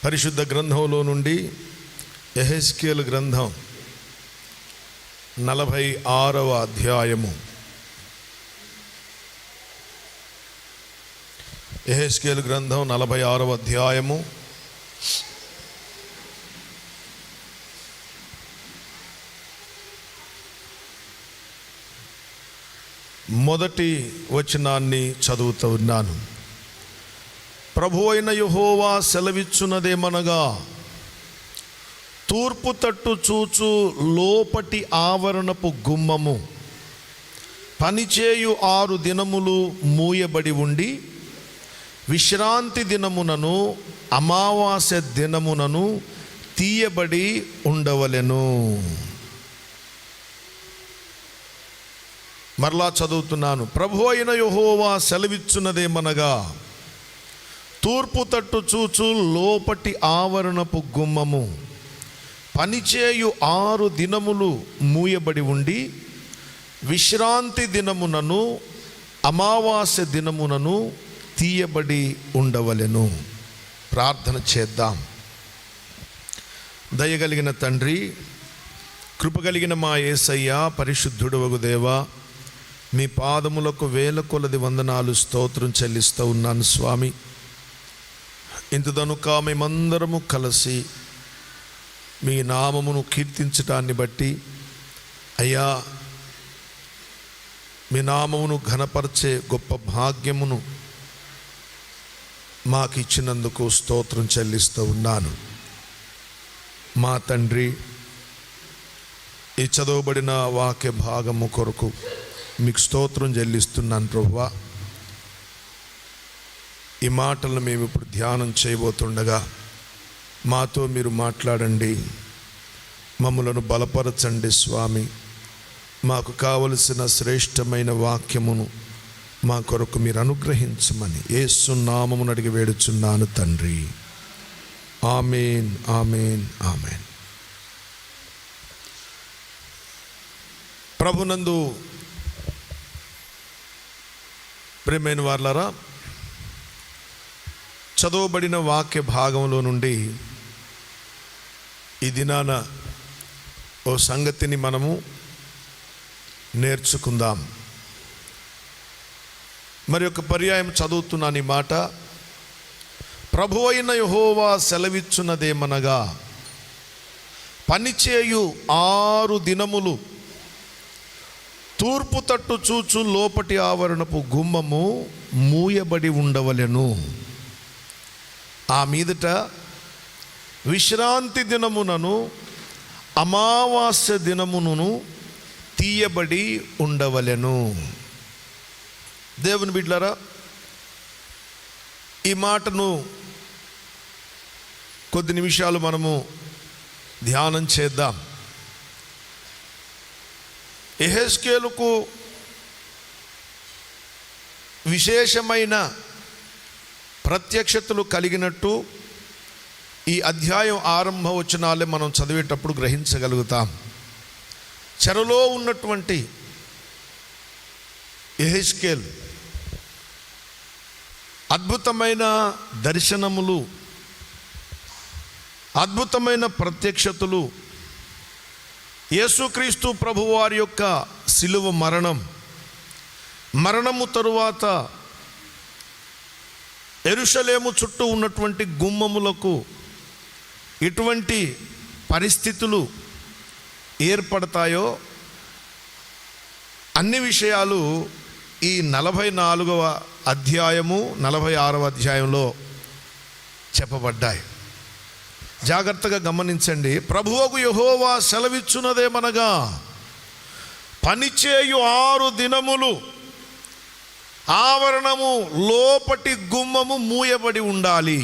పరిశుద్ధ గ్రంథంలో నుండి యెహెజ్కేలు గ్రంథం 46వ అధ్యాయము. యెహెజ్కేలు గ్రంథం 46వ అధ్యాయము. మొదటి వచనాన్ని చదువుతూ ఉన్నాను. ప్రభువైన యెహోవా సెలవిచ్చున్నదేమనగా, తూర్పు తట్టు చూచు లోపటి ఆవరణపు గుమ్మము పనిచేయు 6 దినములు మూయబడి ఉండి, విశ్రాంతి దినమునను అమావాస్య దినమునను తీయబడి ఉండవలెను. మరలా చదువుతున్నాను. ప్రభువైన యెహోవా సెలవిచ్చున్నదేమనగా, తూర్పు తట్టు చూచు లోపటి ఆవరణపు గుమ్మము పనిచేయు 6 దినములు మూయబడి ఉండి, విశ్రాంతి దినమునను అమావాస్య దినమునను తీయబడి ఉండవలెను. ప్రార్థన చేద్దాం. దయగలిగిన తండ్రి, కృపగలిగిన మా యేసయ్య, పరిశుద్ధుడవగు దేవా, మీ పాదములకు వేల కొలది వందనాలు స్తోత్రం చెల్లిస్తూ ఉన్నాను స్వామి. ఇంతదనుక మేమందరము కలిసి మీ నామమును కీర్తించటాన్ని బట్టి అయ్యా, మీ నామమును ఘనపరిచే గొప్ప భాగ్యమును మాకు ఇచ్చినందుకు స్తోత్రం చెల్లిస్తూ ఉన్నాను. మా తండ్రి, ఈ చదవబడిన వాక్య భాగము కొరకు మీకు స్తోత్రం చెల్లిస్తున్నాను ప్రభువా. ఈ మాటలను మేము ఇప్పుడు ధ్యానం చేయబోతుండగా మాతో మీరు మాట్లాడండి, మమ్మలను బలపరచండి స్వామి. మాకు కావలసిన శ్రేష్టమైన వాక్యమును మా కొరకు మీరు అనుగ్రహించమని యేసు నామమును అడిగి వేడుచున్నాను తండ్రి. ఆమేన్, ఆమేన్, ఆమేన్. ప్రభునందు ప్రియమైన వారలారా, చదవబడిన వాక్య భాగంలో నుండి ఈ దినాన ఓ సంగతిని మనము నేర్చుకుందాం. మరి ఒక పర్యాయం చదువుతున్నాను ఈ మాట. ప్రభువైన యెహోవా సెలవిచ్చున్నదేమనగా, పనిచేయు 6 దినములు తూర్పు తట్టు చూచు లోపటి ఆవరణపు గుమ్మము మూయబడి ఉండవలెను. ఆ మీదట విశ్రాంతి దినమునను అమావాస్య దినమును తీయబడి ఉండవలెను. దేవుని బిడ్డలారా, ఈ మాటను కొద్ది నిమిషాలు మనము ధ్యానం చేద్దాం. యెహెజ్కేలుకు విశేషమైన ప్రత్యక్షతలు కలిగినట్టు ఈ అధ్యాయం ఆరంభ వచనాలే మనం చదివేటప్పుడు గ్రహించగలుగుతాం. చెరలో ఉన్నటువంటి యెహెజ్కేలు అద్భుతమైన దర్శనములు, అద్భుతమైన ప్రత్యక్షతలు, యేసుక్రీస్తు ప్రభువారి యొక్క శిలువ మరణము తరువాత యెరూషలేము చుట్టూ ఉన్నటువంటి గుమ్మములకు ఎటువంటి పరిస్థితులు ఏర్పడతాయో అన్ని విషయాలు ఈ 44వ అధ్యాయము 46వ అధ్యాయంలో చెప్పబడ్డాయి. జాగ్రత్తగా గమనించండి. ప్రభువగు యెహోవా సెలవిచ్చున్నదేమనగా, పనిచేయు 6 దినములు ఆవరణము లోపటి గుమ్మము మూయబడి ఉండాలి.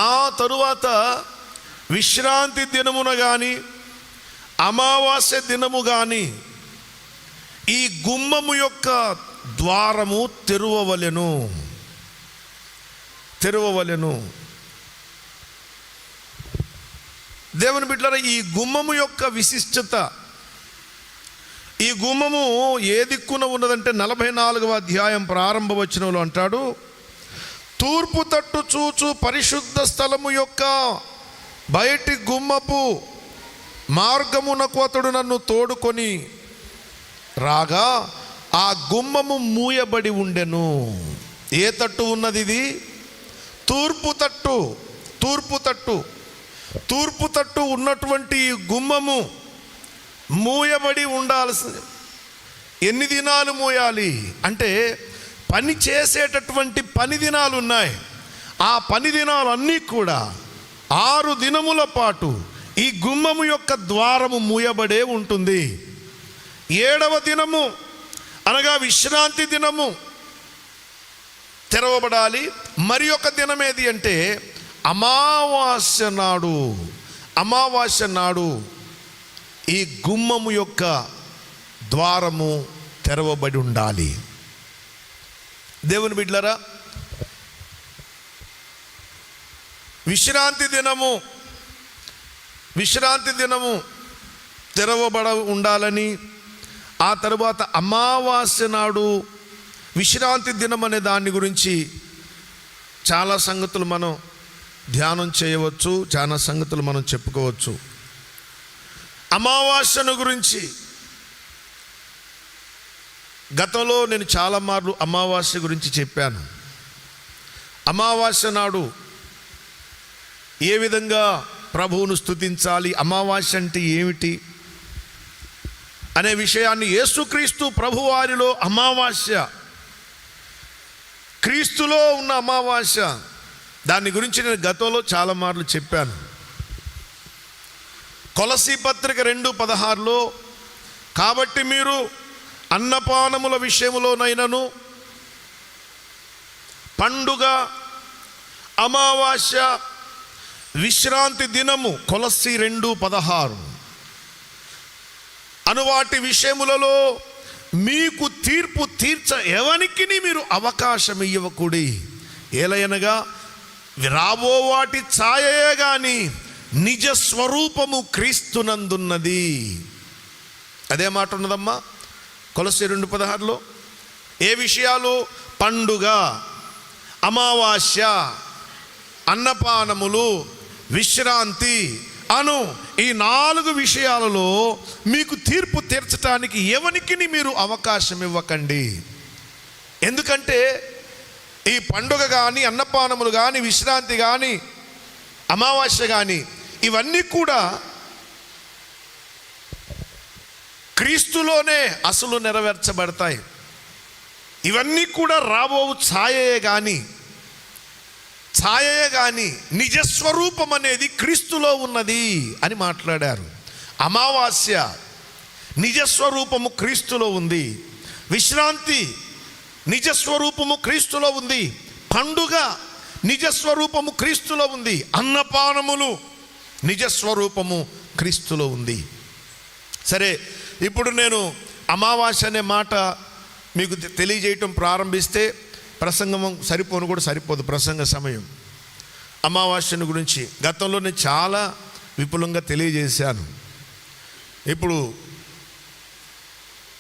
ఆ తరువాత విశ్రాంతి దినమున కానీ అమావాస్య దినము కానీ ఈ గుమ్మము యొక్క ద్వారము తెరవవలెను. దేవుని బిడ్డలారా, ఈ గుమ్మము యొక్క విశిష్టత, ఈ గుమ్మము ఏ దిక్కున ఉన్నదంటే 44వ అధ్యాయం ప్రారంభ వచనంలో అంటాడు, తూర్పు తట్టు చూచు పరిశుద్ధ స్థలము యొక్క బయటి గుమ్మపు మార్గమునకు అతడు నన్ను తోడుకొని రాగా ఆ గుమ్మము మూయబడి ఉండెను. ఏ తట్టు ఉన్నది ఇది? తూర్పు తట్టు. తూర్పు తట్టు. తూర్పు తట్టు ఉన్నటువంటి ఈ గుమ్మము మూయబడి ఉండాల్సింది. ఎన్ని దినాలు మూయాలి అంటే, పని చేసేటటువంటి పని దినాలు ఉన్నాయి. ఆ పని దినాలన్నీ కూడా 6 దినముల పాటు ఈ గుమ్మము యొక్క ద్వారము మూయబడే ఉంటుంది. 7వ దినము అనగా విశ్రాంతి దినము తెరవబడాలి. మరి ఒక దినం ఏది అంటే అమావాస్య నాడు. అమావాస్య నాడు ఈ గుమ్మము యొక్క ద్వారము తెరవబడి ఉండాలి. దేవుని బిడ్డలారా, విశ్రాంతి దినము తెరవబడ ఉండాలని, ఆ తరువాత అమావాస్య నాడు విశ్రాంతి దినం అనే దాని గురించి చాలా సంగతులు మనం ధ్యానం చేయవచ్చు, చాలా సంగతులు మనం చెప్పుకోవచ్చు. అమావాస్యను గురించి గతంలో నేను చాలా మార్లు అమావాస్య గురించి చెప్పాను. అమావాస్య నాడు ఏ విధంగా ప్రభువును స్తుతించాలి, అమావాస్య అంటే ఏమిటి అనే విషయాన్ని, యేసుక్రీస్తు ప్రభువారిలో అమావాస్య, క్రీస్తులో ఉన్న అమావాస్య, దాని గురించి నేను గతంలో చాలా మార్లు చెప్పాను. కొలసీ పత్రిక 2:16లో, కాబట్టి మీరు అన్నపానముల విషయములోనైనను పండుగ, అమావాస్య, విశ్రాంతి దినము, కొలస్సీ 2:16 అను వాటి విషయములలో మీకు తీర్పు తీర్చ ఎవనికి మీరు అవకాశం ఇవ్వకూడి. ఏలయనగా రాబో వాటి ఛాయయే గాని నిజ స్వరూపము క్రీస్తునందున్నది. అదే మాట ఉన్నదమ్మా కొలస్సీ 2:16లో. ఏ విషయాలు? పండుగ, అమావాస్య, అన్నపానములు, విశ్రాంతి అను ఈ 4 విషయాలలో మీకు తీర్పు తీర్చడానికి ఎవనికి మీరు అవకాశం ఇవ్వకండి. ఎందుకంటే ఈ పండుగ కానీ, అన్నపానములు కానీ, విశ్రాంతి కానీ, అమావాస్య కానీ, ఇవన్నీ కూడా క్రీస్తులోనే అసలు నెరవేర్చబడతాయి. ఇవన్నీ కూడా రాబో ఛాయయే కానీ నిజస్వరూపం అనేది క్రీస్తులో ఉన్నది అని మాట్లాడారు. అమావాస్య నిజస్వరూపము క్రీస్తులో ఉంది, విశ్రాంతి నిజస్వరూపము క్రీస్తులో ఉంది, పండుగ నిజస్వరూపము క్రీస్తులో ఉంది, అన్నపానములు నిజస్వరూపము క్రీస్తులో ఉంది. సరే, ఇప్పుడు నేను అమావాస్య అనే మాట మీకు తెలియజేయటం ప్రారంభిస్తే ప్రసంగం సరిపోను కూడా సరిపోదు. ప్రసంగ సమయం అమావాస్యను గురించి గతంలో నేను చాలా విపులంగా తెలియజేశాను. ఇప్పుడు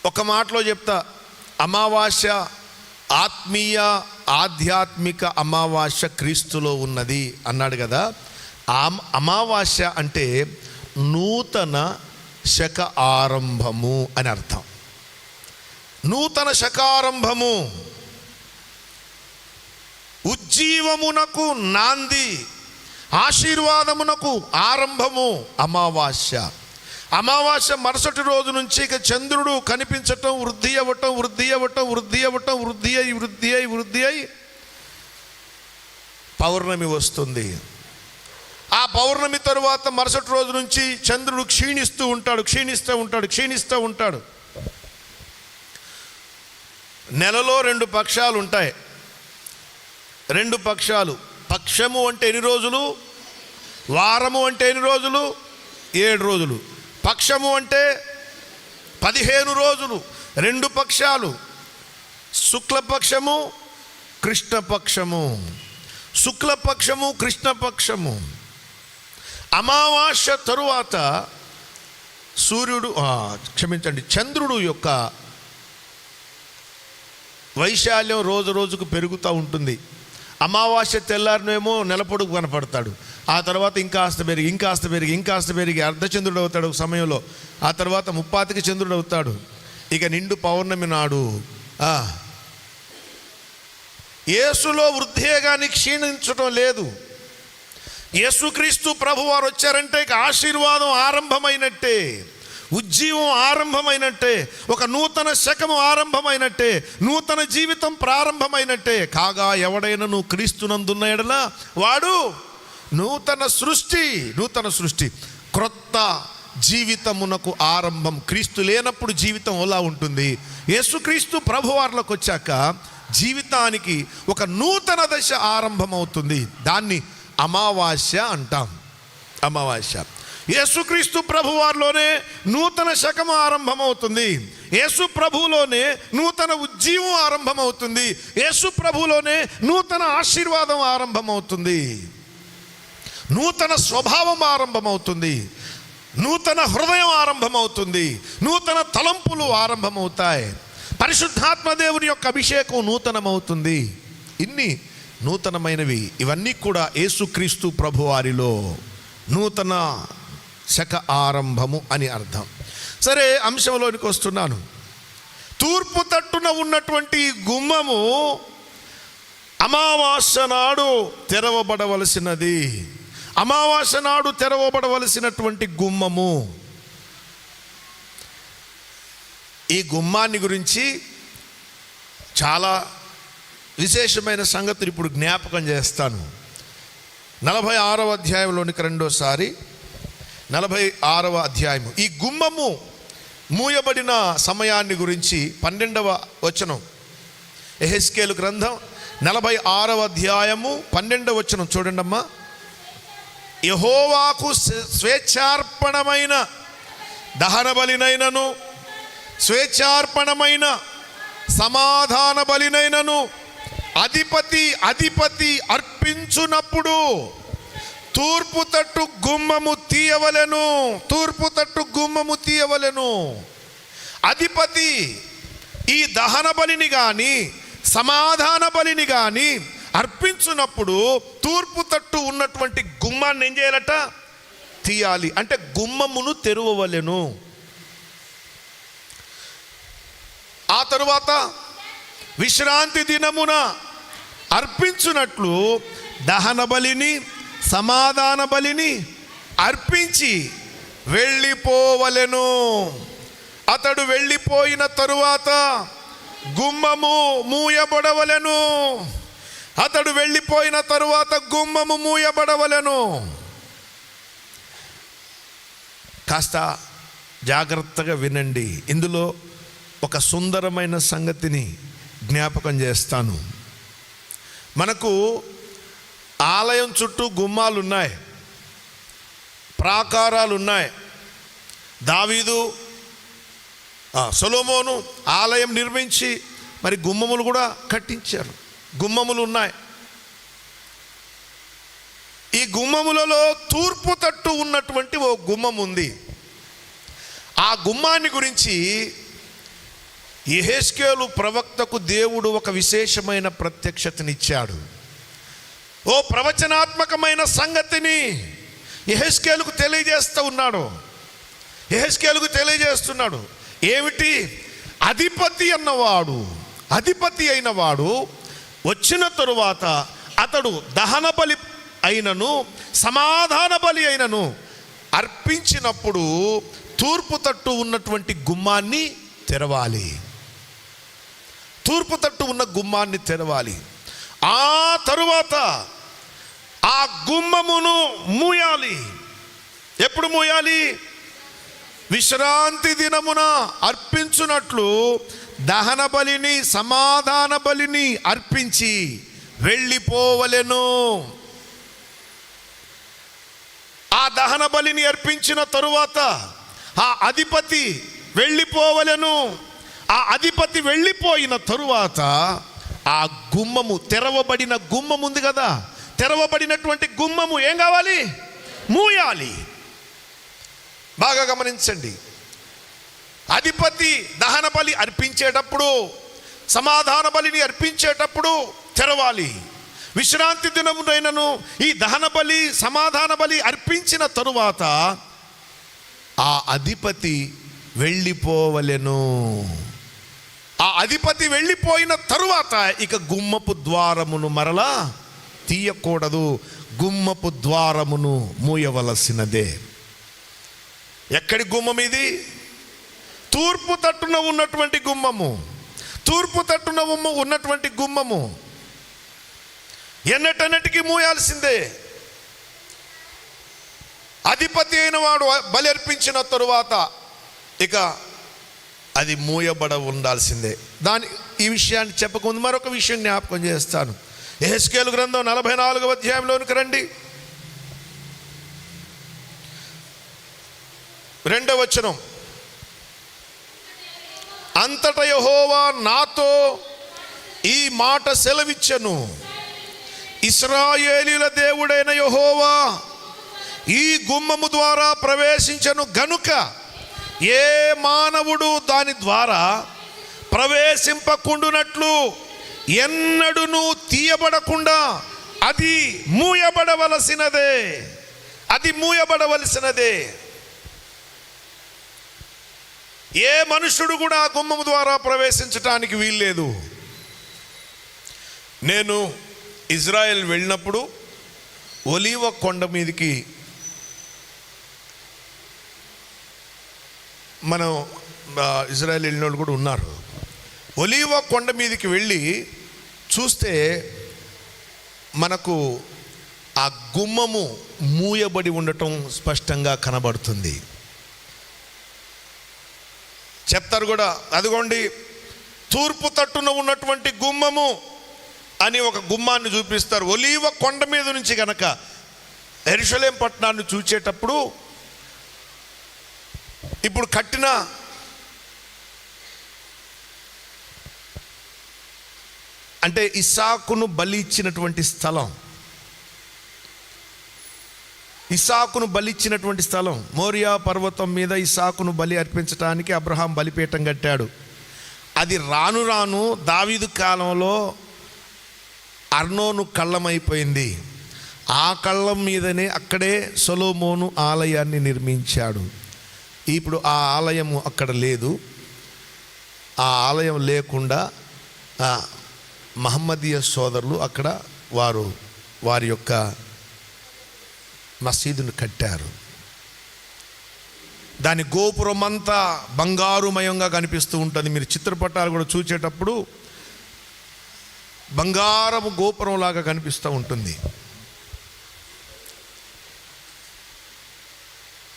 ఒక మాటలో చెప్తా. అమావాస్య ఆత్మీయ ఆధ్యాత్మిక అమావాస్య క్రీస్తులో ఉన్నది అన్నాడు కదా. అమావాస్య అంటే నూతన శక ఆరంభము అని అర్థం. నూతన శకారంభము, ఉజ్జీవమునకు నాంది, ఆశీర్వాదమునకు ఆరంభము అమావాస్య. అమావాస్య మరుసటి రోజు నుంచి ఇక చంద్రుడు కనిపించటం, వృద్ధి అయి పౌర్ణమి వస్తుంది. ఆ పౌర్ణమి తరువాత మరుసటి రోజు నుంచి చంద్రుడు క్షీణిస్తూ ఉంటాడు. నెలలో 2 పక్షాలు ఉంటాయి. 2 పక్షాలు. పక్షము అంటే ఎన్ని రోజులు? వారము అంటే ఎన్ని రోజులు? 7 రోజులు. పక్షము అంటే 15 రోజులు. 2 పక్షాలు, శుక్లపక్షము, కృష్ణపక్షము. శుక్లపక్షము, కృష్ణపక్షము. అమావాస్య తరువాత చంద్రుడు యొక్క వైశాల్యం రోజు రోజుకు పెరుగుతూ ఉంటుంది. అమావాస్య తెల్లారినేమో నెలపొడుగు కనపడతాడు, ఆ తర్వాత ఇంకాస్త పెరిగి అర్ధచంద్రుడు అవుతాడు ఒక సమయంలో, ఆ తర్వాత ముప్పాతికి చంద్రుడు అవుతాడు, ఇక నిండు పౌర్ణమి నాడు యేసులో వృద్ధే కానీ క్షీణించటం లేదు. యేసుక్రీస్తు ప్రభువారు వచ్చారంటే ఇక ఆశీర్వాదం ఆరంభమైనట్టే, ఉజ్జీవం ఆరంభమైనట్టే, ఒక నూతన శకము ఆరంభమైనట్టే, నూతన జీవితం ప్రారంభమైనట్టే. కాగా ఎవడైనా క్రీస్తునందున్న ఎడల వాడు నూతన సృష్టి, క్రొత్త జీవితమునకు ఆరంభం. క్రీస్తు లేనప్పుడు జీవితం ఎలా ఉంటుంది? యేసుక్రీస్తు ప్రభువార్లకు వచ్చాక జీవితానికి ఒక నూతన దశ ఆరంభమవుతుంది. దాన్ని అమావాస్య అంటాం. అమావాస్య యేసుక్రీస్తు ప్రభువారిలోనే నూతన శకము ఆరంభమవుతుంది. యేసు ప్రభువులోనే నూతన ఉజ్జీవం ఆరంభమవుతుంది. యేసు ప్రభువులోనే నూతన ఆశీర్వాదం ఆరంభమవుతుంది. నూతన స్వభావం ఆరంభమవుతుంది. నూతన హృదయం ఆరంభమవుతుంది. నూతన తలంపులు ఆరంభమవుతాయి. పరిశుద్ధాత్మ దేవుని యొక్క అభిషేకం నూతనమవుతుంది. ఇన్ని నూతనమైనవి, ఇవన్నీ కూడా యేసుక్రీస్తు ప్రభువారిలో నూతన శక ఆరంభము అని అర్థం. సరే, అంశంలోనికి వస్తున్నాను. తూర్పు తట్టున ఉన్నటువంటి గుమ్మము అమావాస్య నాడు తెరవబడవలసినది. అమావాస్య నాడు తెరవబడవలసినటువంటి గుమ్మము. ఈ గుమ్మాన్ని గురించి చాలా విశేషమైన సంగతులు ఇప్పుడు జ్ఞాపకం చేస్తాను. 46వ అధ్యాయంలోనికి రెండోసారి, 46వ అధ్యాయము. ఈ గుమ్మము మూయబడిన సమయాన్ని గురించి 12వ వచనం, యెహెజ్కేలు గ్రంథం 46వ అధ్యాయము 12వ వచనం చూడండి అమ్మా. యెహోవాకు స్వేచ్ఛార్పణమైన దహన బలినైనను స్వేచ్ఛార్పణమైన సమాధాన బలినైనను అధిపతి అర్పించునప్పుడు తూర్పు తట్టు గుమ్మము తీయవలెను. తూర్పు తట్టు గుమ్మము తీయవలెను. అధిపతి ఈ దహన బలిని కానీ సమాధాన బలిని కానీ అర్పించున్నప్పుడు తూర్పు తట్టు ఉన్నటువంటి గుమ్మాన్ని ఏం చేయాలట? తీయాలి. అంటే గుమ్మమును తెరవవలెను. ఆ తరువాత విశ్రాంతి దినమున అర్పించున్నట్లు దహన బలిని సమాధాన బలిని అర్పించి వెళ్ళిపోవలెను. అతడు వెళ్ళిపోయిన తరువాత గుమ్మము మూయబడవలెను. అతడు వెళ్ళిపోయిన తరువాత గుమ్మము మూయబడవలెను. కాస్త జాగ్రత్తగా వినండి. ఇందులో ఒక సుందరమైన సంగతిని జ్ఞాపకం చేస్తాను. మనకు ఆలయం చుట్టూ గుమ్మాలు ఉన్నాయి, ప్రాకారాలు ఉన్నాయి. దావీదు సొలొమోను ఆలయం నిర్మించి మరి గుమ్మములు కూడా కట్టించారు. గుమ్మములు ఉన్నాయి. ఈ గుమ్మములలో తూర్పు తట్టు ఉన్నటువంటి ఓ గుమ్మం ఉంది. ఆ గుమ్మాన్ని గురించి యెహెజ్కేలు ప్రవక్తకు దేవుడు ఒక విశేషమైన ప్రత్యక్షతనిచ్చాడు. ఓ ప్రవచనాత్మకమైన సంగతిని యెహెజ్కేలుకు తెలియజేస్తూ ఉన్నాడు. యెహెజ్కేలుకు తెలియజేస్తున్నాడు. ఏమిటి? అధిపతి అయినవాడు వచ్చిన తరువాత అతడు దహన బలి అయినను సమాధాన బలి అయినను అర్పించినప్పుడు తూర్పు తట్టు ఉన్నటువంటి గుమ్మాన్ని తెరవాలి. తూర్పు తట్టు ఉన్న గుమ్మాన్ని తెరవాలి. ఆ తరువాత ఆ గుమ్మమును మూయాలి. ఎప్పుడు మూయాలి? విశ్రాంతి దినమున అర్పించున్నట్లు దహన బలిని సమాధాన బలిని అర్పించి వెళ్ళిపోవలెను. ఆ దహన బలిని అర్పించిన తరువాత ఆ అధిపతి వెళ్ళిపోవలెను. ఆ అధిపతి వెళ్ళిపోయిన తరువాత ఆ గుమ్మము, తెరవబడిన గుమ్మం ఉంది కదా, తెరవబడినటువంటి గుమ్మము ఏం కావాలి? మూయాలి. బాగా గమనించండి. అధిపతి దహన బలి అర్పించేటప్పుడు, సమాధాన బలిని అర్పించేటప్పుడు తెరవాలి. విశ్రాంతి దినమునైనను ఈ దహన బలి సమాధాన బలి అర్పించిన తరువాత ఆ అధిపతి వెళ్ళిపోవలెను. ఆ అధిపతి వెళ్ళిపోయిన తరువాత ఇక గుమ్మపు ద్వారమును మరలా తీయకూడదు, గుమ్మపు ద్వారమును మూయవలసినదే. ఎక్కడి గుమ్మం ఇది? తూర్పు తట్టున ఉన్నటువంటి గుమ్మము. తూర్పు తట్టున ఉన్నటువంటి గుమ్మము ఎన్నటన్నిటికీ మూయాల్సిందే. అధిపతి అయిన వాడు బలి అర్పించిన తరువాత ఇక అది మూయబడ ఉండాల్సిందే. ఈ విషయాన్ని చెప్పకముందు మరొక విషయం జ్ఞాపకం చేస్తాను. యెహెజ్కేలు గ్రంథం 44వ అధ్యాయంలోనికి రండి. 2వ వచనం. అంతటా యెహోవా నాతో ఈ మాట సెలవిచ్చెను, ఇశ్రాయేలీయుల దేవుడైన యెహోవా ఈ గుమ్మము ద్వారా ప్రవేశించను గనుక ఏ మానవుడు దాని ద్వారా ప్రవేశింపకుండునట్లు ఎన్నడూను తీయబడకుండా అది మూయబడవలసినదే. అది మూయబడవలసినదే. ఏ మనుషుడు కూడా ఆ గుమ్మము ద్వారా ప్రవేశించటానికి వీల్లేదు. నేను ఇజ్రాయెల్ వెళ్ళినప్పుడు ఒలీవ కొండ మీదకి మనం ఇజ్రాయెల్ వెళ్ళిన వాళ్ళు కూడా ఉన్నారు. ఒలీవ కొండ మీదకి వెళ్ళి చూస్తే మనకు ఆ గుమ్మము మూయబడి ఉండటం స్పష్టంగా కనబడుతుంది. చెప్తారు కూడా, అదిగోండి తూర్పు తట్టున ఉన్నటువంటి గుమ్మము అని ఒక గుమ్మాన్ని చూపిస్తారు. ఒలీవ కొండ మీద నుంచి కనుక యెరూషలేం పట్టణాన్ని చూచేటప్పుడు ఇప్పుడు కట్టిన అంటే ఇస్సాకును బలి ఇచ్చినటువంటి స్థలం, ఇస్సాకును బలి ఇచ్చినటువంటి స్థలం మోరియా పర్వతం మీద ఇస్సాకును బలి అర్పించడానికి అబ్రహాం బలిపీఠం కట్టాడు. అది రాను రాను దావీదు కాలంలో అర్నోను కళ్ళమైపోయింది. ఆ కళ్ళం మీదనే అక్కడే సొలొమోను ఆలయాన్ని నిర్మించాడు. ఇప్పుడు ఆ ఆలయము అక్కడ లేదు. ఆ ఆలయం లేకుండా మహమ్మదీయ సోదరులు అక్కడ వారి యొక్క మసీదును కట్టారు. దాని గోపురం అంతా బంగారుమయంగా కనిపిస్తూ ఉంటుంది. మీరు చిత్రపటాలు కూడా చూసేటప్పుడు బంగారము గోపురం లాగా కనిపిస్తూ ఉంటుంది.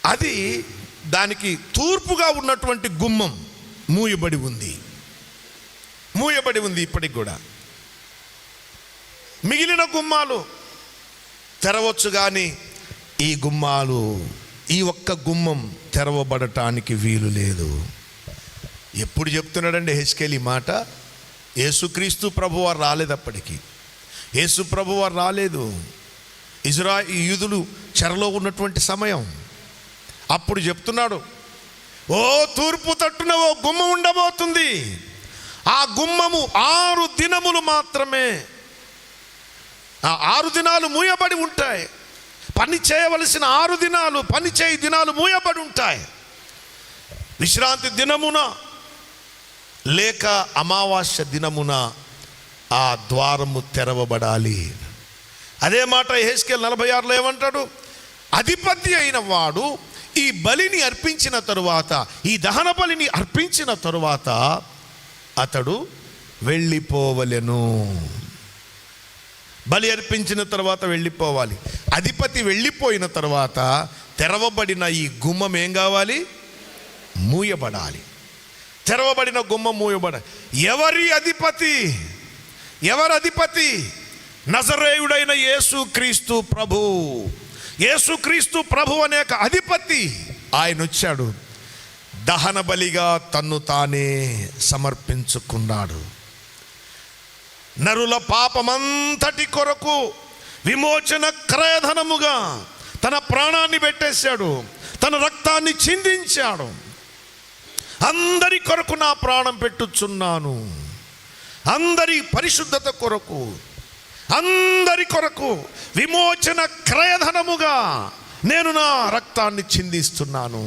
అది దానికి తూర్పుగా ఉన్నటువంటి గుమ్మం మూయబడి ఉంది. ఇప్పటికి కూడా మిగిలిన గుమ్మాలు తెరవచ్చు, కానీ ఈ ఒక్క గుమ్మం తెరవబడటానికి వీలు లేదు. ఎప్పుడు చెప్తున్నాడండి యెహెజ్కేలు ఈ మాట? యేసుక్రీస్తు ప్రభువారు రాలేదు. అప్పటికి యేసు ప్రభువారు రాలేదు. యూదులు చెరలో ఉన్నటువంటి సమయం. అప్పుడు చెప్తున్నాడు, ఓ తూర్పు తట్టున ఓ గుమ్మం ఉండబోతుంది. ఆ గుమ్మము 6 దినములు మాత్రమే. ఆ 6 దినాలు మూయబడి ఉంటాయి. పని చేయవలసిన 6 దినాలు, పని చేయి దినాలు మూయబడి ఉంటాయి. విశ్రాంతి దినమున లేక అమావాస్య దినమున ఆ ద్వారము తెరవబడాలి. అదే మాట యెహెజ్కేలు 46లో ఏమంటాడు? అధిపతి అయిన వాడు ఈ బలిని అర్పించిన తరువాత, ఈ దహన బలిని అర్పించిన తరువాత అతడు వెళ్ళిపోవలెను. బలి అర్పించిన తర్వాత వెళ్ళిపోవాలి. అధిపతి వెళ్ళిపోయిన తర్వాత తెరవబడిన ఈ గుమ్మం ఏం కావాలి? మూయబడాలి. తెరవబడిన గుమ్మం మూయబడాలి. ఎవరి అధిపతి? నజరేయుడైన యేసుక్రీస్తు ప్రభు. యేసుక్రీస్తు ప్రభు అనే అధిపతి ఆయన వచ్చాడు. దహన బలిగా తన్ను తానే సమర్పించుకున్నాడు. నరుల పాపమంతటి కొరకు విమోచన క్రయధనముగా తన ప్రాణాన్ని పెట్టేశాడు. తన రక్తాన్ని చిందించాడు. అందరి కొరకు నా ప్రాణం పెట్టుచున్నాను, అందరి పరిశుద్ధత కొరకు, అందరి కొరకు విమోచన క్రయధనముగా నేను నా రక్తాన్ని చిందిస్తున్నాను.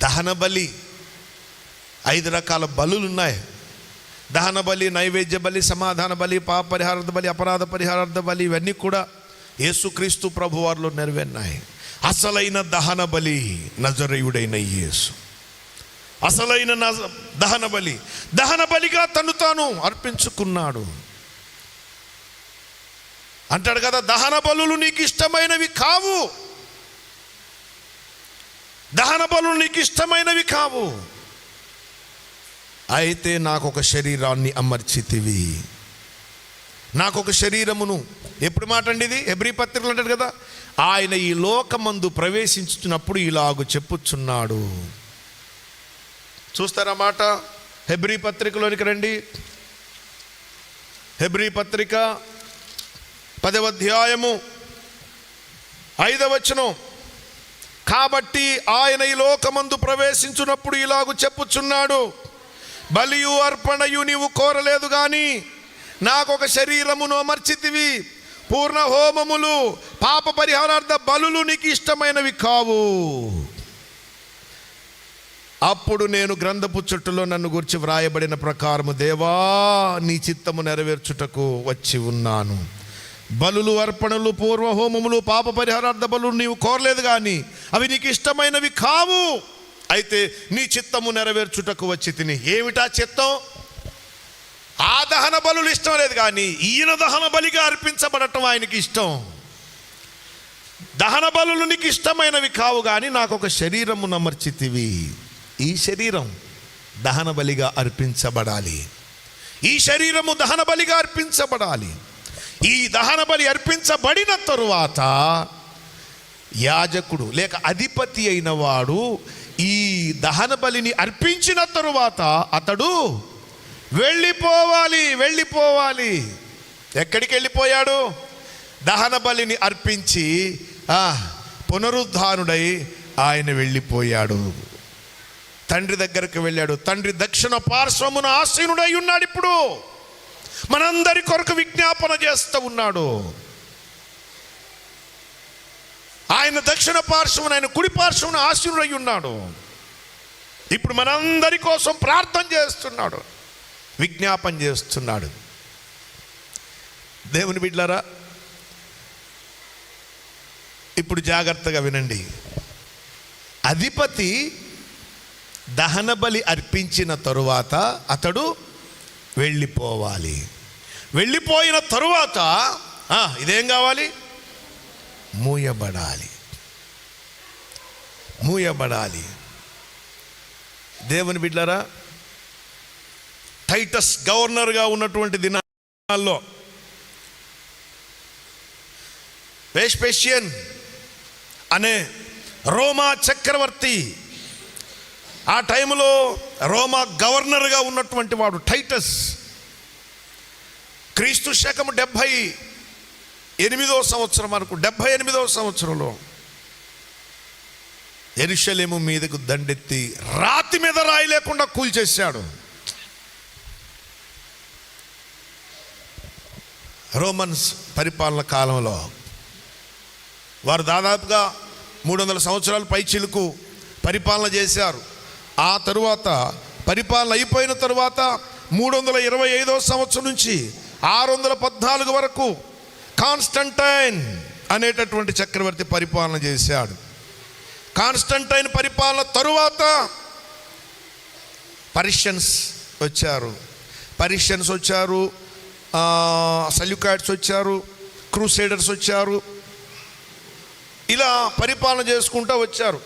దహన బలి, 5 రకాల బలులు ఉన్నాయి. దహన బలి, నైవేద్య బలి, సమాధాన బలి, పాప పరిహారార్థ బలి, అపరాధ పరిహారార్థ బలి, ఇవన్నీ కూడా యేసుక్రీస్తు ప్రభువారిలో నెరవేరినాయి. అసలైన దహన బలి నజరేయుడైన యేసు. అసలైన దహన బలిగా తను తాను అర్పించుకున్నాడు. అంటాడు కదా, దహన బలులు నీకు ఇష్టమైనవి కావు, దహన బలులు నీకు ఇష్టమైనవి కావు, అయితే నాకొక శరీరాన్ని అమర్చితివి, నాకొక శరీరమును. ఎప్పుడు మాట అండి ఇది? హెబ్రీ పత్రికలు అంటాడు కదా, ఆయన ఈ లోకమందు ప్రవేశించుతున్నప్పుడు ఇలాగు చెప్పుచున్నాడు. చూస్తారా మాట? హెబ్రీ పత్రికలోనికి రండి. హెబ్రీ పత్రిక 10వ అధ్యాయము 5వ వచనం. కాబట్టి ఆయన ఈ లోకమందు ప్రవేశించున్నప్పుడు ఇలాగు చెప్పుచున్నాడు, బలియు అర్పణయు నీవు కోరలేదు గాని నాకొక శరీరమును అమర్చితివి, పూర్ణ హోమములు పాప పరిహారార్థ బలులు నీకు ఇష్టమైనవి కావు. అప్పుడు నేను గ్రంథపు చుట్టలో నన్ను గురించి వ్రాయబడిన ప్రకారము, దేవా నీ చిత్తము నెరవేర్చుటకు వచ్చి ఉన్నాను. బలులు అర్పణలు పూర్వ హోమములు పాప పరిహారార్థ బలులు నీవు కోరలేదు కానీ అవి నీకు ఇష్టమైనవి కావు, అయితే నీ చిత్తము నెరవేర్చుటకు వచ్చి తిని. ఏమిటా చిత్తం? ఆ దహన బలులు ఇష్టం లేదు కానీ ఈయన దహన బలిగా అర్పించబడటం ఆయనకి ఇష్టం. దహన బలులు నీకు ఇష్టమైనవి కావు కానీ నాకు ఒక శరీరము అమర్చితివి. ఈ శరీరం దహన బలిగా అర్పించబడాలి. ఈ శరీరము దహన బలిగా అర్పించబడాలి. ఈ దహన బలి అర్పించబడిన తరువాత యాజకుడు లేక అధిపతి అయిన వాడు ఈ దహన బలిని అర్పించిన తరువాత అతడు వెళ్ళిపోవాలి. ఎక్కడికి వెళ్ళిపోయాడు? దహన బలిని అర్పించి పునరుద్ధానుడై ఆయన వెళ్ళిపోయాడు, తండ్రి దగ్గరకు వెళ్ళాడు. తండ్రి దక్షిణ పార్శ్వమున ఆసీనుడై ఉన్నాడు. ఇప్పుడు మనందరి కొరకు విజ్ఞాపన చేస్తూ ఉన్నాడు. ఆయన దక్షిణ పార్శ్వమున, ఆయన కుడి పార్శ్వమున ఆసీనుడై ఉన్నాడు. ఇప్పుడు మనందరి కోసం ప్రార్థన చేస్తున్నాడు, విజ్ఞాపన చేస్తున్నాడు. దేవుని బిడ్డలారా, ఇప్పుడు జాగ్రత్తగా వినండి. అధిపతి దహన బలి అర్పించిన తరువాత అతడు వెళ్ళిపోవాలి. వెళ్ళిపోయిన తరువాత ఇదేం కావాలి? మూయబడాలి. దేవుని బిడ్డలారా, టైటస్ గవర్నర్గా ఉన్నటువంటి దినాల్లో వెస్పేషియన్ అనే రోమా చక్రవర్తి, ఆ టైంలో రోమా గవర్నర్గా ఉన్నటువంటి వాడు టైటస్, క్రీస్తు శకము 78వ సంవత్సరం అనుకు 78వ సంవత్సరంలో యెరూషలేము మీదకు దండెత్తి రాతి మీద రాయి లేకుండా కూల్చేశాడు. రోమన్స్ పరిపాలన కాలంలో వారు దాదాపుగా 300 సంవత్సరాలు పైచిలుకు పరిపాలన చేశారు. ఆ తరువాత పరిపాలన అయిపోయిన తరువాత 325వ సంవత్సరం నుంచి 614 వరకు కాన్స్టంటైన్ అనేటటువంటి చక్రవర్తి పరిపాలన చేశాడు. కాన్స్టంటైన్ పరిపాలన తరువాత పర్షియన్స్ వచ్చారు, సెల్యూకాయిడ్స్ వచ్చారు, క్రూసేడర్స్ వచ్చారు. ఇలా పరిపాలన చేసుకుంటూ వచ్చారు.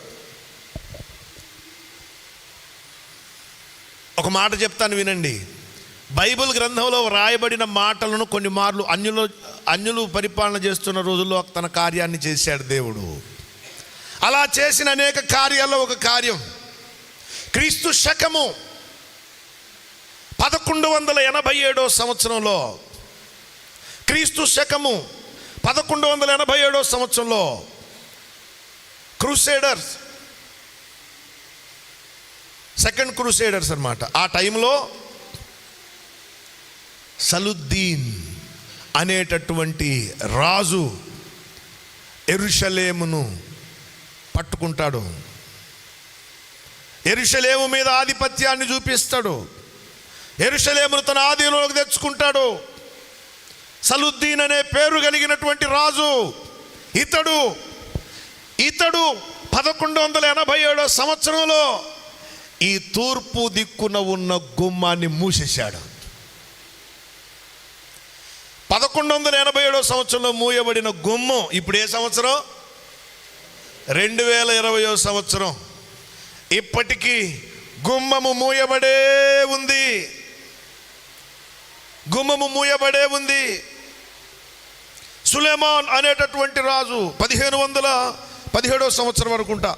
ఒక మాట చెప్తాను వినండి. బైబిల్ గ్రంథంలో రాయబడిన మాటలను కొన్ని మార్లు అన్యులు పరిపాలన చేస్తున్న రోజుల్లో తన కార్యాన్ని చేశాడు దేవుడు. అలా చేసిన అనేక కార్యాల్లో ఒక కార్యం, క్రీస్తు శకము 1187వ సంవత్సరంలో, క్రీస్తు శకము 1187వ సంవత్సరంలో క్రూసేడర్స్, సెకండ్ క్రూసేడర్స్ అన్నమాట. ఆ టైంలో సలుద్దీన్ అనేటటువంటి రాజు యెరూషలేమును పట్టుకుంటాడు. యెరూషలేము మీద ఆధిపత్యాన్ని చూపిస్తాడు. యెరూషలేమును తన ఆధీనంలోకి తెచ్చుకుంటాడు. సలుద్దీన్ అనే పేరు కలిగినటువంటి రాజు ఇతడు 1187 సంవత్సరంలో ఈ తూర్పు దిక్కున ఉన్న గుమ్మాన్ని మూసేశాడు. 1187 సంవత్సరంలో మూయబడిన గుమ్మం ఇప్పుడు ఏ సంవత్సరం? 2020 సంవత్సరం. ఇప్పటికీ గుమ్మము మూయబడే ఉంది. గుమ్మము మూయబడే ఉంది. సులైమాన్ అనేటటువంటి రాజు 1517 సంవత్సరం వరకుంటా,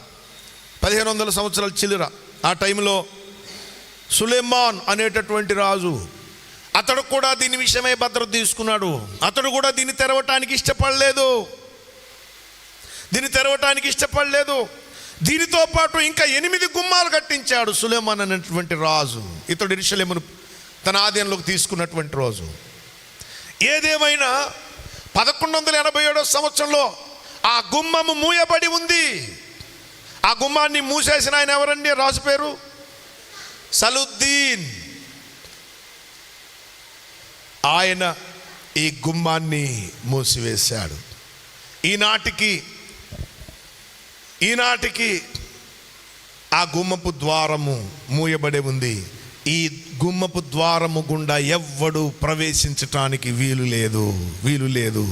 1500 సంవత్సరాల చిల్లర ఆ టైంలో సులైమాన్ అనేటటువంటి రాజు, అతడు కూడా దీని విషయమై భద్రత తీసుకున్నాడు. అతడు కూడా దీన్ని తెరవటానికి ఇష్టపడలేదు. దీనితో పాటు ఇంకా 8 గుమ్మాలు కట్టించాడు సులైమాన్ అనేటువంటి రాజు. ఇతడు యెరూషలేమును తన ఆధీనంలోకి తీసుకున్నటువంటి రోజు. ఏదేమైనా 1187 సంవత్సరంలో ఆ గుమ్మము మూయబడి ఉంది. ఆ గుమ్మాన్ని మూసేసిన ఆయన ఎవరండి? రాజు పేరు సలుద్దీన్. ఆయన ఈ గుమ్మాన్ని మూసివేశాడు. ఈనాటికి ఆ గుమ్మపు ద్వారము మూయబడి ఉంది. ఈ గుమ్మపు ద్వారము గుండా ఎవ్వడు ప్రవేశించటానికి వీలు లేదు.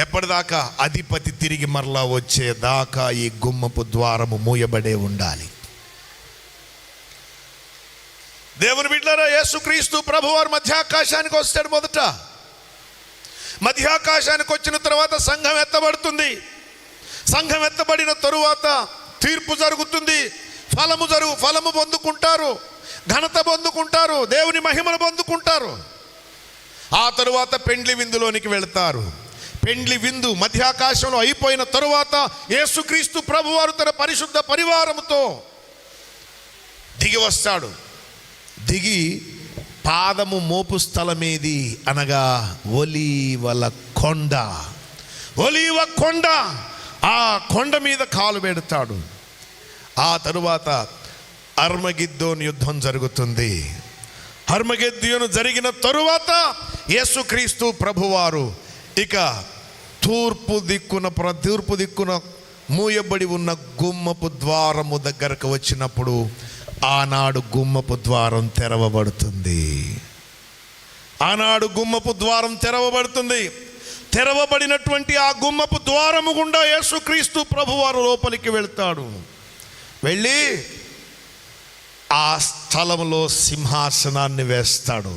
ఎప్పటిదాకా? అధిపతి తిరిగి మరలా వచ్చేదాకా ఈ గుమ్మపు ద్వారము మూయబడే ఉండాలి. దేవుని బిడ్డలారా, యేసుక్రీస్తు ప్రభువారు మధ్యాకాశానికి వస్తాడు. మొదట మధ్యాకాశానికి వచ్చిన తర్వాత సంఘం ఎత్తబడుతుంది. సంఘం ఎత్తబడిన తరువాత తీర్పు జరుగుతుంది. ఫలము పొందుకుంటారు, ఘనత పొందుకుంటారు, దేవుని మహిమను పొందుకుంటారు. ఆ తరువాత పెండ్లి విందులోనికి వెళతారు. పెండ్లి విందు మధ్యాకాశంలో అయిపోయిన తరువాత యేసుక్రీస్తు ప్రభువారు తన పరిశుద్ధ పరివారముతో దిగి వస్తాడు. దిగి పాదము మోపు స్థలమేది అనగా ఒలీవ కొండ. ఆ కొండ మీద కాలు పెడతాడు. ఆ తరువాత అర్మగిద్దోను యుద్ధం జరుగుతుంది. అర్మగిద్దోను జరిగిన తరువాత యేసుక్రీస్తు ప్రభువారు ఇక తూర్పు దిక్కున మూయబడి ఉన్న గుమ్మపు ద్వారము దగ్గరకు వచ్చినప్పుడు ఆనాడు గుమ్మపు ద్వారం తెరవబడుతుంది. తెరవబడినటువంటి ఆ గుమ్మపు ద్వారము గుండా యేసుక్రీస్తు ప్రభువారు లోపలికి వెళ్తాడు. వెళ్ళి ఆ స్థలంలో సింహాసనాన్ని వేస్తాడు.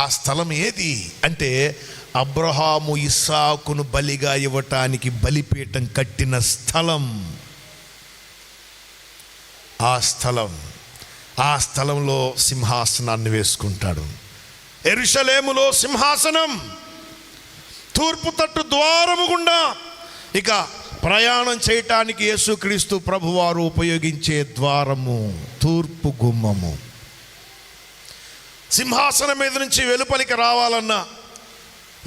ఆ స్థలం ఏది అంటే అబ్రహాము ఇస్సాకును బలిగా ఇవ్వటానికి బలిపీఠం కట్టిన స్థలం. ఆ స్థలంలో సింహాసనాన్ని వేసుకుంటాడు. యెరూషలేములో సింహాసనం తూర్పు తట్టు ద్వారము గుండా ఇక ప్రయాణం చేయటానికి యేసుక్రీస్తు ప్రభువారు ఉపయోగించే ద్వారము తూర్పు గుమ్మము. సింహాసనం మీద నుంచి వెలుపలికి రావాలన్నా,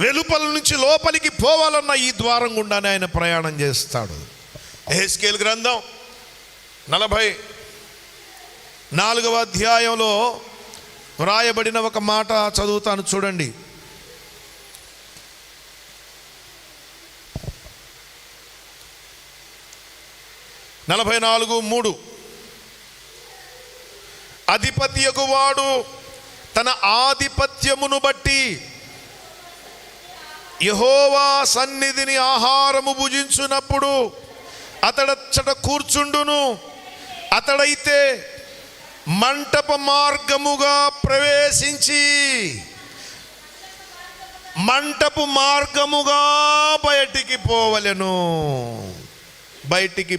వెలుపల నుంచి లోపలికి పోవాలన్నా ఈ ద్వారం గుండానే ఆయన ప్రయాణం చేస్తాడు. యెహెజ్కేలు గ్రంథం 44వ అధ్యాయంలో వ్రాయబడిన ఒక మాట చదువుతాను, చూడండి. నలభై 44:3 అధిపతియగు వాడు తన ఆధిపత్యమును బట్టి యెహోవా సన్నిధిని ఆహారము భుజించునప్పుడు అతడచ్చట కూర్చుండును. అతడైతే మంటప మార్గముగా ప్రవేశించి మంటపు మార్గముగా బయటికి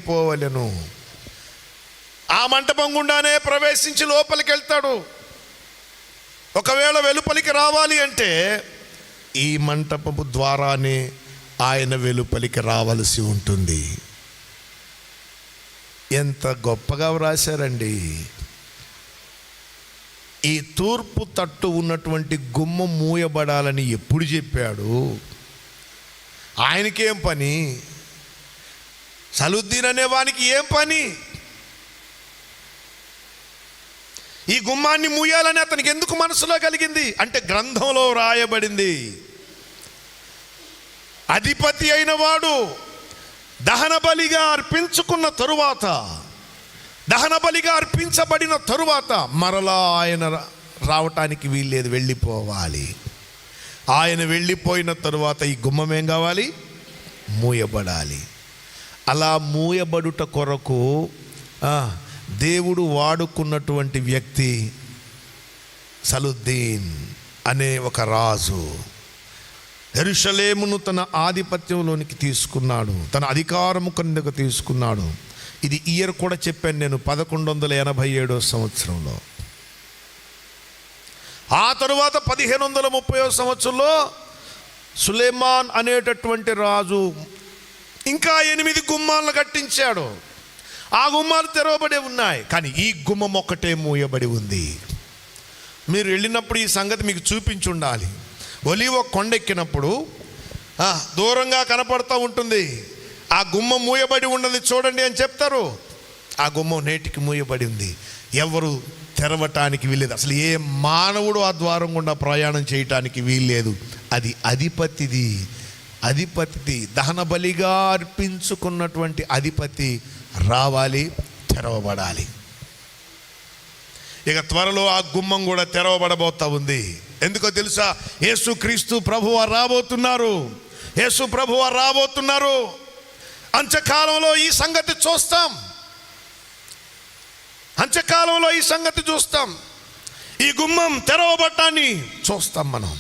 పోవలెను. ఆ మంటపం గుండానే ప్రవేశించి లోపలికి వెళ్తాడు. ఒకవేళ వెలుపలికి రావాలి అంటే ఈ మంటపపు ద్వారానే ఆయన వెలుపలికి రావలసి ఉంటుంది. ఎంత గొప్పగా వ్రాశారండి. ఈ తూర్పు తట్టు ఉన్నటువంటి గుమ్మం మూయబడాలని ఎప్పుడు చెప్పాడు? ఆయనకేం పని? సలుద్దీన్ అనే వానికి ఏం పని? ఈ గుమ్మాన్ని మూయాలని అతనికి ఎందుకు మనసులో కలిగింది అంటే గ్రంథంలో రాయబడింది. అధిపతి అయిన వాడు దహన బలిగా అర్పించుకున్న తరువాత, దహన బలిగా అర్పించబడిన తరువాత మరలా ఆయన రావటానికి వీల్లేదు, వెళ్ళిపోవాలి. ఆయన వెళ్ళిపోయిన తరువాత ఈ గుమ్మం ఏం కావాలి? మూయబడాలి. అలా మూయబడుట కొరకు దేవుడు వాడుకున్నటువంటి వ్యక్తి సలుద్దీన్ అనే ఒక రాజు. యెరూషలేమును తన ఆధిపత్యంలోనికి తీసుకున్నాడు, తన అధికారము కిందకు తీసుకున్నాడు. ఇది ఇయర్ కూడా చెప్పాను నేను, 1187 సంవత్సరంలో. ఆ తరువాత 1530 సంవత్సరంలో సులేమాన్ అనేటటువంటి రాజు ఇంకా 8 గుమ్మాలను కట్టించాడు. ఆ గుమ్మాలు తెరవబడి ఉన్నాయి, కానీ ఈ గుమ్మం ఒక్కటే మూయబడి ఉంది. మీరు వెళ్ళినప్పుడు ఈ సంగతి మీకు చూపించి ఉండాలి. ఒలీవ కొండెక్కినప్పుడు దూరంగా కనపడుతూ ఉంటుంది, ఆ గుమ్మం మూయబడి ఉన్నది చూడండి అని చెప్తారు. ఆ గుమ్మం నేటికి మూయబడి ఉంది, ఎవరు తెరవటానికి వీల్లేదు. అసలు ఏ మానవుడు ఆ ద్వారం గుండా ప్రయాణం చేయటానికి వీల్లేదు. అది అధిపతిది దహన బలిగా అర్పించుకున్నటువంటి అధిపతి రావాలి, తెరవబడాలి. ఇక త్వరలో ఆ గుమ్మం కూడా తెరవబడబోతా ఉంది. ఎందుకో తెలుసా? యేసుక్రీస్తు ప్రభువు రాబోతున్నారు. యేసు ప్రభువు రాబోతున్నారు. అంత్యకాలంలో ఈ సంగతి చూస్తాం. అంత్యకాలంలో ఈ సంగతి చూస్తాం. ఈ గుమ్మం తెరవబట్టాన్ని చూస్తాం మనం.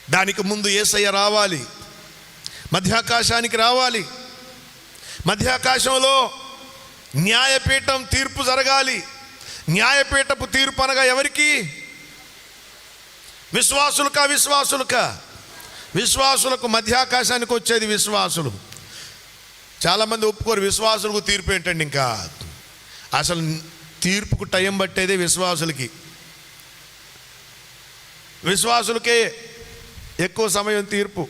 దానికి ముందు యేసయ్య రావాలి, మధ్యాకాశానికి రావాలి. మధ్యాకాశంలో న్యాయపీఠం తీర్పు జరగాలి. న్యాయపీఠపు తీర్పు అనగా ఎవరికి? విశ్వాసులకు మధ్యాకాశానికి వచ్చేది విశ్వాసులు. చాలామంది ఒప్పుకోరు. విశ్వాసులకు తీర్పు ఏంటండి? ఇంకా అసలు తీర్పుకు టైం పట్టేదే విశ్వాసులకే ఎక్కువ సమయం తీర్పు.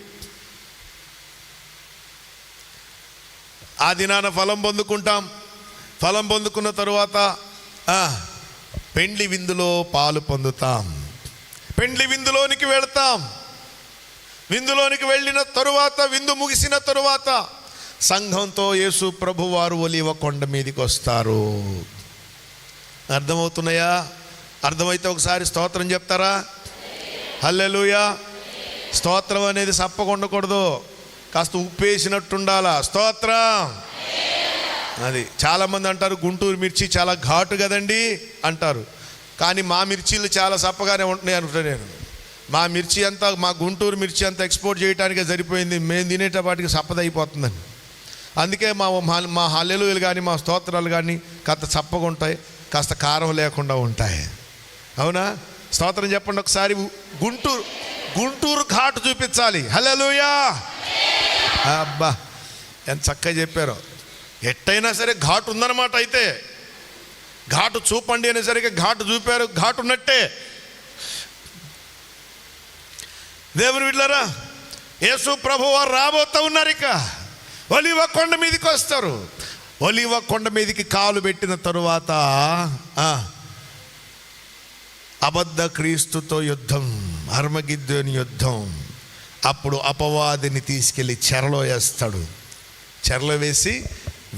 ఆ దినాన ఫలం పొందుకుంటాం. ఫలం పొందుకున్న తరువాత పెండ్లి విందులో పాలు పొందుతాం. పెండ్లి విందులోనికి వెళతాం. విందులోనికి వెళ్ళిన తరువాత, విందు ముగిసిన తరువాత సంఘంతో యేసు ప్రభువారు ఒలీవ కొండ మీదకి వస్తారు. అర్థమవుతున్నాయా? అర్థమైతే ఒకసారి స్తోత్రం చెప్తారా? హల్లెలూయా. స్తోత్రం అనేది సప్పకుండకూడదు, కాస్త ఉప్పేసినట్టుండాలా. స్తోత్రం. అది చాలామంది అంటారు, గుంటూరు మిర్చి చాలా ఘాటు కదండి అంటారు. కానీ మా మిర్చీలు చాలా సప్పగానే ఉంటున్నాయి అనుకుంటా నేను. మా గుంటూరు మిర్చి అంతా ఎక్స్పోర్ట్ చేయడానికే సరిపోయింది. మేము తినేటపాటికి సప్పదైపోతుందని. అందుకే మా హల్లెలూయలు కానీ మా స్తోత్రాలు కానీ కాస్త చప్పగా ఉంటాయి, కాస్త కారం లేకుండా ఉంటాయి. అవునా? స్తోత్రం చెప్పండి ఒకసారి. గుంటూరు ఘాటు చూపించాలి. హల్లెలూయా. అబ్బా ఎంత చక్కగా చెప్పారో. ఎట్టయినా సరే ఘాటు ఉందన్నమాట. అయితే ఘాటు చూపండి అనేసరికి ఘాటు చూపారు, ఘాటు ఉన్నట్టే. దేవుని బిడ్డలారా, యేసు ప్రభువారు రాబోతూ ఉన్నారు. ఇక ఒలీవ కొండ మీదకి వస్తారు. ఒలీవ కొండ మీదకి కాలు పెట్టిన తరువాత అబద్ధ క్రీస్తుతో యుద్ధం, అర్మగిద్దోని యుద్ధం. అప్పుడు అపవాదిని తీసుకెళ్ళి చెరలో వేస్తాడు. చెరలో వేసి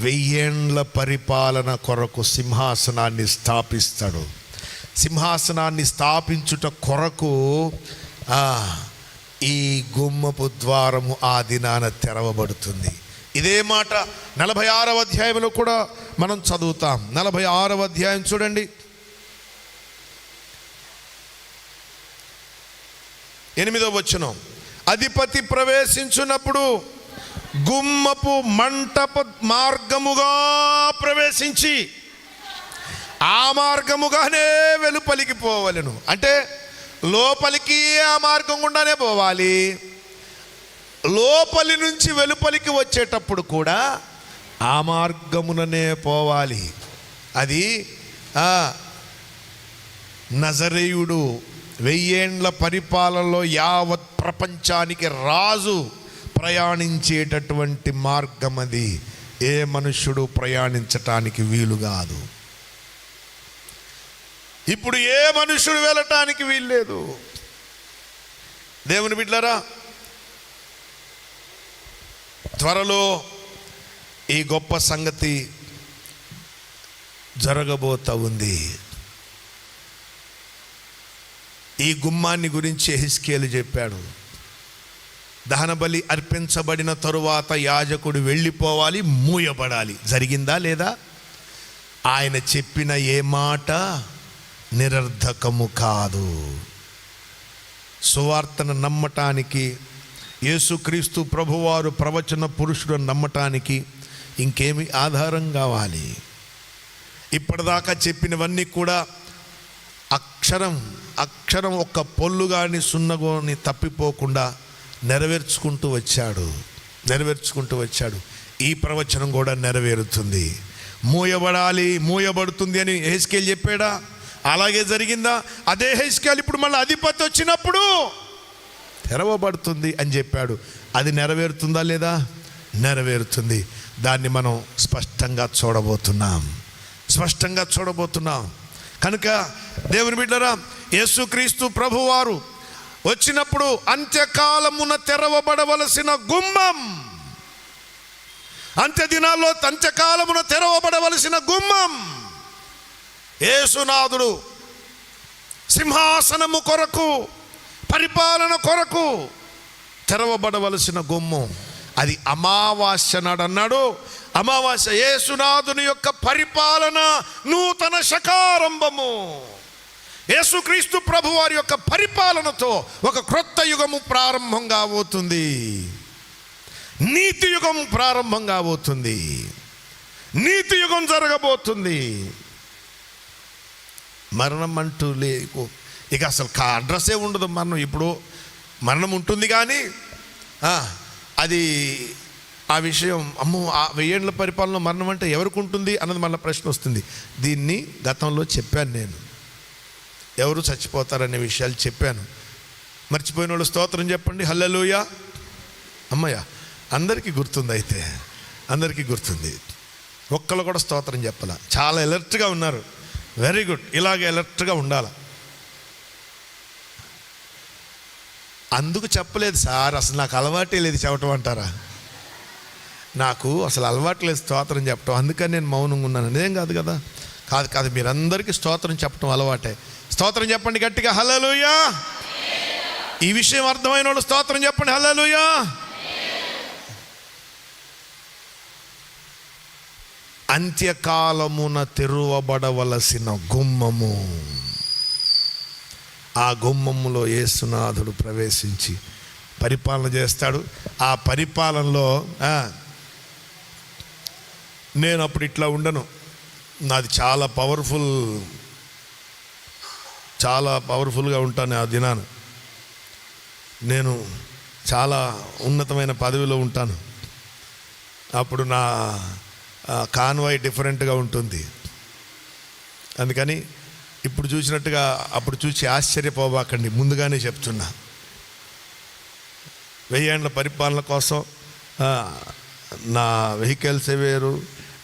1000 ఏండ్ల పరిపాలన కొరకు సింహాసనాన్ని స్థాపిస్తాడు. సింహాసనాన్ని స్థాపించుట కొరకు ఈ గుమ్మపు ద్వారము ఆ దినాన తెరవబడుతుంది. ఇదే మాట 46వ అధ్యాయంలో కూడా మనం చదువుతాం. 46వ అధ్యాయం చూడండి, 8వ వచనం. అధిపతి ప్రవేశించున్నప్పుడు గుమ్మపు మంటప మార్గముగా ప్రవేశించి ఆ మార్గముగానే వెలుపలికి పోవలెను. అంటే లోపలికి ఆ మార్గం గుండానే పోవాలి. లోపలి నుంచి వెలుపలికి వచ్చేటప్పుడు కూడా ఆ మార్గముననే పోవాలి. అది నజరేయుడు 1000 ఏండ్ల పరిపాలనలో యావత్ ప్రపంచానికి రాజు ప్రయాణించేటటువంటి మార్గం అది. ఏ మనుష్యుడు ప్రయాణించటానికి వీలు కాదు. ఇప్పుడు ఏ మనుష్యుడు వెళ్ళటానికి వీల్లేదు. దేవుని బిడ్డలారా, త్వరలో ఈ గొప్ప సంగతి జరగబోతా ఉంది. ఈ గుమ్మాన్ని గురించి యెహెజ్కేలు చెప్పాడు. దహనబలి అర్పించబడిన తరువాత యాజకుడు వెళ్ళిపోవాలి, మూయబడాలి. జరిగిందా లేదా? ఆయన చెప్పిన ఏ మాట నిరర్ధకము కాదు. సువార్తను నమ్మటానికి, యేసుక్రీస్తు ప్రభువారు ప్రవచన పురుషుడు నమ్మటానికి ఇంకేమి ఆధారం కావాలి? ఇప్పటిదాకా చెప్పినవన్నీ కూడా అక్షరం ఒక్క పొల్లు కానీ సున్నగోని తప్పిపోకుండా నెరవేర్చుకుంటూ వచ్చాడు. ఈ ప్రవచనం కూడా నెరవేరుతుంది. మూయబడుతుంది అని యెహెజ్కేలు చెప్పాడా? అలాగే జరిగిందా? అదే యెహెజ్కేలు ఇప్పుడు మళ్ళీ అధిపతి వచ్చినప్పుడు తెరవబడుతుంది అని చెప్పాడు. అది నెరవేరుతుందా లేదా? నెరవేరుతుంది. దాన్ని మనం స్పష్టంగా చూడబోతున్నాం. కనుక దేవుని బిడ్డలారా, యేసుక్రీస్తు ప్రభువారు వచ్చినప్పుడు అంత్యకాలమున తెరవబడవలసిన గుమ్మం, అంత్యదినాల్లో అంత్యకాలమున తెరవబడవలసిన గుమ్మం, యేసునాథుడు సింహాసనము కొరకు, పరిపాలన కొరకు తెరవబడవలసిన గుమ్మం. అది అమావాస్య నాడు అన్నాడు. అమావాస్య యేసునాథుని యొక్క పరిపాలన నూతన శకారంభము. యేసుక్రీస్తు ప్రభు వారి యొక్క పరిపాలనతో ఒక క్రొత్త యుగము ప్రారంభం కాబోతుంది. నీతి యుగం ప్రారంభం కాబోతుంది. నీతి యుగం జరగబోతుంది. మరణం అంటూ లేకు, ఇక అసలు అడ్రస్సే ఉండదు. ఇప్పుడు మరణం ఉంటుంది కానీ అది ఆ విషయం అమ్మో, 1000 ఏండ్ల పరిపాలన మరణం అంటే ఎవరికి ఉంటుంది అన్నది మళ్ళీ ప్రశ్న వస్తుంది. దీన్ని గతంలో చెప్పాను నేను, ఎవరు చచ్చిపోతారనే విషయాలు చెప్పాను. మర్చిపోయిన వాళ్ళు స్తోత్రం చెప్పండి. హల్లెలూయా. అమ్మయ్య, అందరికీ గుర్తుంది. అయితే అందరికీ గుర్తుంది. ఒక్కళ్ళు కూడా స్తోత్రం చెప్పాల. చాలా అలర్ట్గా ఉన్నారు. Very good. ఇలాగే అలర్ట్గా ఉండాలి. అందుకు చెప్పలేదు సార్, అసలు నాకు అలవాటే లేదు చెప్పటం అంటారా? నాకు అసలు అలవాటు లేదు స్తోత్రం చెప్పటం, అందుకని నేను మౌనంగా ఉన్నాను. అదేం కాదు కదా. కాదు, మీరందరికీ స్తోత్రం చెప్పటం అలవాటే. స్తోత్రం చెప్పండి గట్టిగా, హల్లెలూయా. ఈ విషయం అర్థమైన వాళ్ళు స్తోత్రం చెప్పండి, హల్లెలూయా. అంత్యకాలమున తెరువబడవలసిన గుమ్మము, ఆ గుమ్మములో యేసునాథుడు ప్రవేశించి పరిపాలన చేస్తాడు. ఆ పరిపాలనలో నేను అప్పుడు ఇట్లా ఉండను. నాది చాలా పవర్ఫుల్గా ఉంటాను. ఆ దినాన నేను చాలా ఉన్నతమైన పదవిలో ఉంటాను. అప్పుడు నా కాన్వాయ్ డిఫరెంట్గా ఉంటుంది. అందుకని ఇప్పుడు చూసినట్టుగా అప్పుడు చూసి ఆశ్చర్యపోబాకండి, ముందుగానే చెప్తున్నా. 1000 ఏండ్ల పరిపాలన కోసం నా వెహికల్సే వేరు,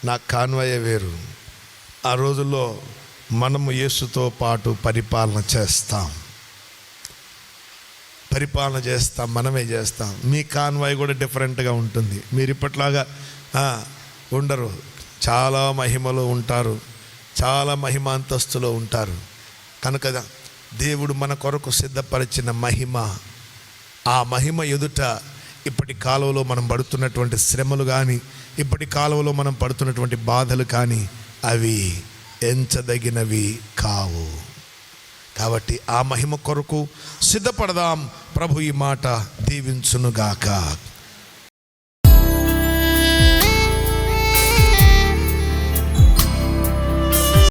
నా కాన్వాయే వేరు. ఆ రోజుల్లో మనము యేసుతో పాటు పరిపాలన చేస్తాం, మనమే చేస్తాం. మీ కాన్వాయ్ కూడా డిఫరెంట్గా ఉంటుంది. మీరు ఇప్పట్లాగా ఉండరు. చాలా మహిమలో ఉంటారు, చాలా మహిమాంతస్తులో ఉంటారు. కనుక దేవుడు మన కొరకు సిద్ధపరిచిన మహిమ, ఆ మహిమ ఎదుట ఇప్పటి కాలంలో మనం పడుతున్నటువంటి శ్రమలు కానీ, ఇప్పటి కాలంలో మనం పడుతున్నటువంటి బాధలు కానీ అవి ఎంచదగినవి కావు. కాబట్టి ఆ మహిమ కొరకు సిద్ధపడదాం. ప్రభు ఈ మాట దీవించునుగాక.